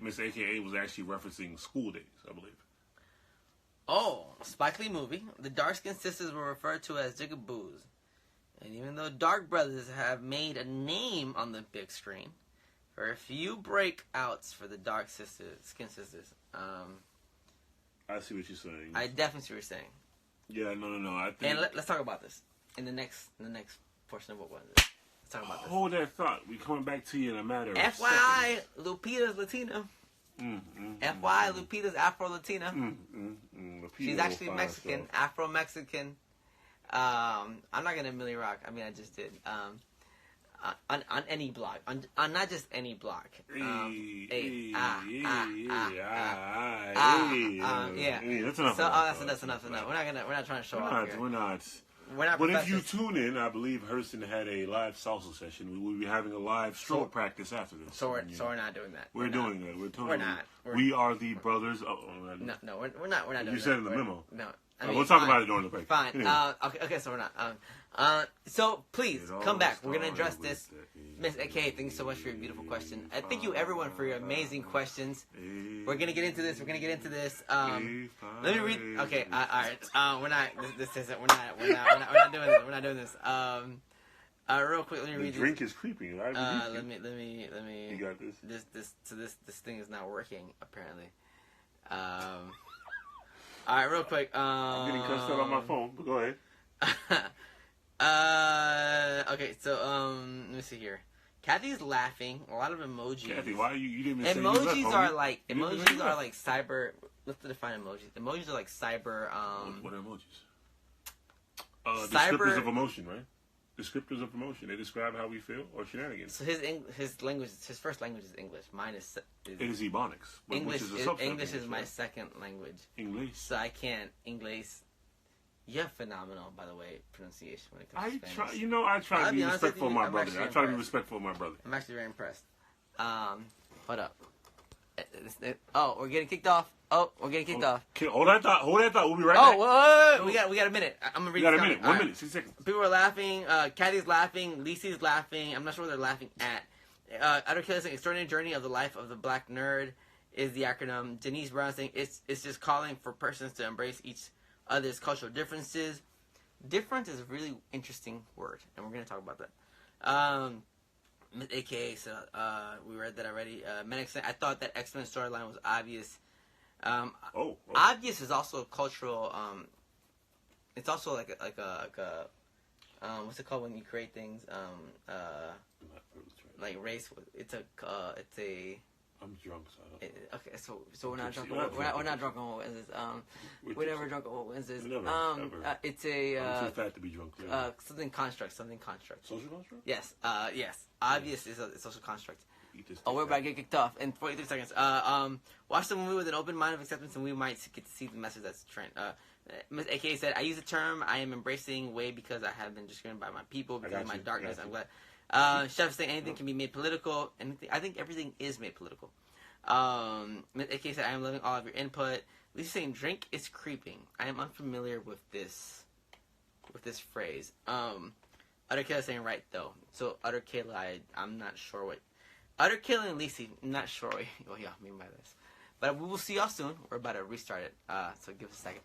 Miss AKA was actually referencing School Days, I believe. Oh, Spike Lee movie. The dark-skinned sisters were referred to as jigaboos. And even though Dark Brothers have made a name on the big screen, there are a few breakouts for the skin sisters. I see what you're saying. I definitely see what you're saying. Yeah, no. I think. And let's talk about this in the next portion of what was it. Let's talk about this. Hold that thought. We coming back to you in a matter of FYI, Lupita's Latina. FYI, Lupita's Afro-Latina. She's actually Mexican, Afro-Mexican. I'm not gonna Millie Rock. I mean, I just did. On any blog, on not just any blog. Yeah. That's enough. That's enough. We're not trying to show off here. We're not. But if you tune in, I believe Hurston had a live salsa session. We will be having a live stroke practice after this. So we're not doing that. We're doing that. We're not. We are the brothers. No, we're not doing that. You said in the memo. No. We'll talk about it during the break. Fine. Anyway. Okay, so we're not. So please come back. We're gonna address this. Miss AKA, thank you so much for your beautiful question. And thank you everyone for your amazing questions. We're gonna get into this. Let me read. Okay. All right. We're not. This isn't. We're not doing this. We're not doing this. Real quick. Let me read. The drink is creeping. Right? Let me. You got this. This thing is not working apparently. All right, real quick. I'm getting cussed out on my phone, but go ahead. Okay, so let me see here. Kathy's laughing. A lot of emojis. Kathy, why are you didn't even say emojis are like cyber. Let's define emojis. Emojis are like cyber. What are emojis? Descriptors of emotion, right? Descriptors of emotion. They describe how we feel or shenanigans. So his language, his first language is English. Mine is it is Ebonics. English is my second language. English. So I can't English. You're phenomenal, by the way, pronunciation when it comes to Spanish. I try to be respectful of my brother. I try to be respectful of my brother. I'm actually very impressed. Hold up. Oh, we're getting kicked off. Hold that thought. We'll be right back. Oh, we got a minute. I'm gonna read. We got a minute. 1 minute. 6 seconds. People are laughing. Kathy's laughing. Lisi's laughing. I'm not sure what they're laughing at. Adderkill saying extraordinary journey of the life of the black nerd is the acronym. Denise Brown saying it's just calling for persons to embrace each other's cultural differences. Different is a really interesting word, and we're gonna talk about that. AKA, so we read that already. Medic saying I thought that X-Men storyline was obvious. Obvious is also a cultural. It's also like a what's it called when you create things? Like race. It's a. I'm drunk, so I don't. Okay, so we're not drunk. We're not drunk on Wednesdays. We're never drunk on Wednesdays. It's a. I'm too fat to be drunk. Something construct. Social construct. Yes. Yes. Obvious is a social construct. We're about to get kicked off in 43 seconds. Watch the movie with an open mind of acceptance, and we might get to see the message that's trend. Ms. AKA said, "I use the term I am embracing way because I have been discriminated by my people because of my darkness. I'm glad." Chef saying anything can be made political. Anything. I think everything is made political. AK said, I am loving all of your input. Lisa saying, drink is creeping. I am unfamiliar with this phrase. Utter Kayla saying, right, though. So, Utter Kayla, I'm not sure what... Utter Kayla and Lisa, I'm not sure what y'all mean by this. But we will see y'all soon. We're about to restart it. So, give us a second.